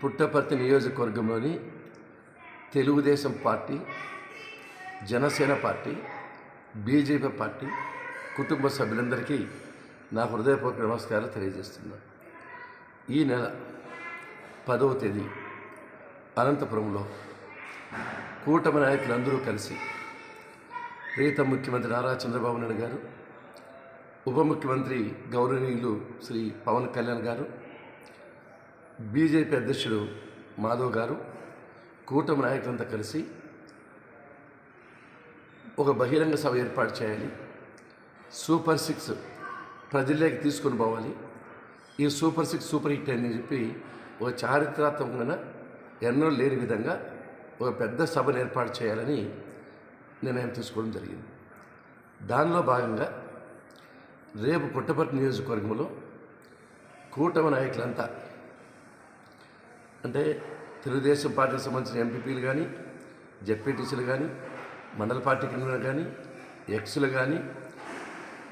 పుట్టపర్తి నియోజకవర్గంలోని Telugu Desam party, Janasena party, BJP party కుటుంబ సభ్యులందరికీ నా హృదయపూర్వక నమస్కారాలు తెలియజేస్తున్నాను. ఈ నెల 10వ తేదీ అనంతపురంలో కూటమి నాయకులందరూ కలిసి ప్రీతం ముఖ్యమంత్రి నారా చంద్రబాబు నాయుడు గారు, ఉప ముఖ్యమంత్రి గౌరవనీయులు శ్రీ పవన్ కళ్యాణ్ గారు, బీజేపీ అధ్యక్షుడు మాధవ్ గారు, కూటమి నాయకులంతా కలిసి ఒక బహిరంగ సభ ఏర్పాటు చేయాలి. సూపర్ 6 ప్రజల్లోకి తీసుకొని పోవాలి. ఈ సూపర్ 6 సూపర్ హిట్ అని చెప్పి ఒక చారిత్రాత్మకమైన ఎన్నో లేని విధంగా ఒక పెద్ద సభను ఏర్పాటు చేయాలని నిర్ణయం తీసుకోవడం జరిగింది. దానిలో భాగంగా రేపు పుట్టపర్తి నియోజకవర్గంలో కూటమి నాయకులంతా, అంటే తెలుగుదేశం పార్టీకి సంబంధించిన ఎంపీపీలు కానీ, జెడ్పీటీసీలు కానీ, మండల పార్టీ కన్వీనర్ కానీ, ఎక్స్లు కానీ,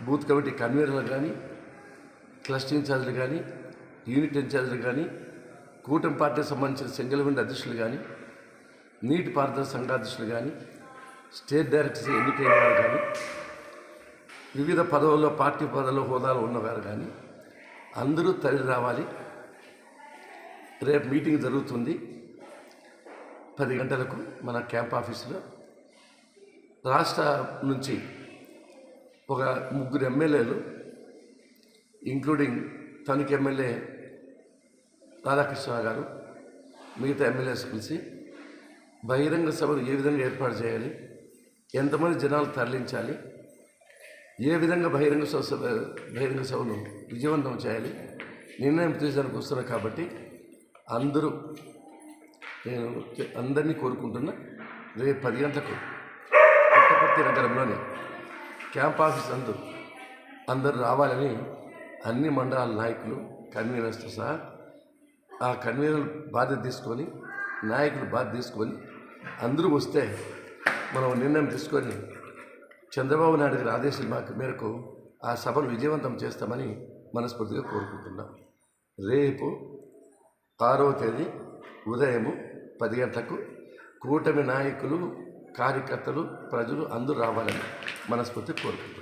బూత్ కమిటీ కన్వీనర్లు కానీ, క్లస్టర్ ఇన్ఛార్జీలు కానీ, యూనిట్ ఇన్ఛార్జీలు కానీ, కూటమి పార్టీకి సంబంధించిన సింగిల్ విండో అధ్యక్షులు కానీ, నీటిపారుదల సంఘాధ్యక్షులు కానీ, స్టేట్ డైరెక్టర్స్ ఎన్నికైన వారు కానీ, వివిధ పదవుల్లో పార్టీ పదవుల్లో హోదాలో ఉన్నవారు కానీ అందరూ తరలి రావాలి. రేపు మీటింగ్ జరుగుతుంది 10 గంటలకు మన క్యాంప్ ఆఫీసులో. రాష్ట్ర నుంచి ఒక 3 ఎమ్మెల్యేలు, ఇంక్లూడింగ్ తణుకు ఎమ్మెల్యే రాధాకృష్ణ గారు, మిగతా ఎమ్మెల్యేస్ కలిసి బహిరంగ సభను ఏ విధంగా ఏర్పాటు చేయాలి, ఎంతమంది జనాలు తరలించాలి, ఏ విధంగా బహిరంగ సభను విజయవంతం చేయాలి నిర్ణయం తీసుకోవడానికి వస్తున్నారు. కాబట్టి నేను అందరినీ కోరుకుంటున్నా, రేపు 10 గంటలకు పుట్టపర్తి నగరంలోని క్యాంప్ ఆఫీస్ అందరూ రావాలని అన్ని మండలాల నాయకులు, కన్వీనర్స్తో సహా ఆ కన్వీనర్ బాధ్యత తీసుకొని, నాయకులు బాధ్యత తీసుకొని అందరూ వస్తే మనం నిర్ణయం తీసుకొని చంద్రబాబు నాయుడు గారి ఆదేశాల మేరకు ఆ సభను విజయవంతం చేస్తామని మనస్ఫూర్తిగా కోరుకుంటున్నాం. రేపు 6వ తేదీ ఉదయం 10 గంటలకు కూటమి నాయకులు, కార్యకర్తలు, ప్రజలు అందరూ రావాలని మనస్ఫూర్తిగా కోరుకుంటున్నాం.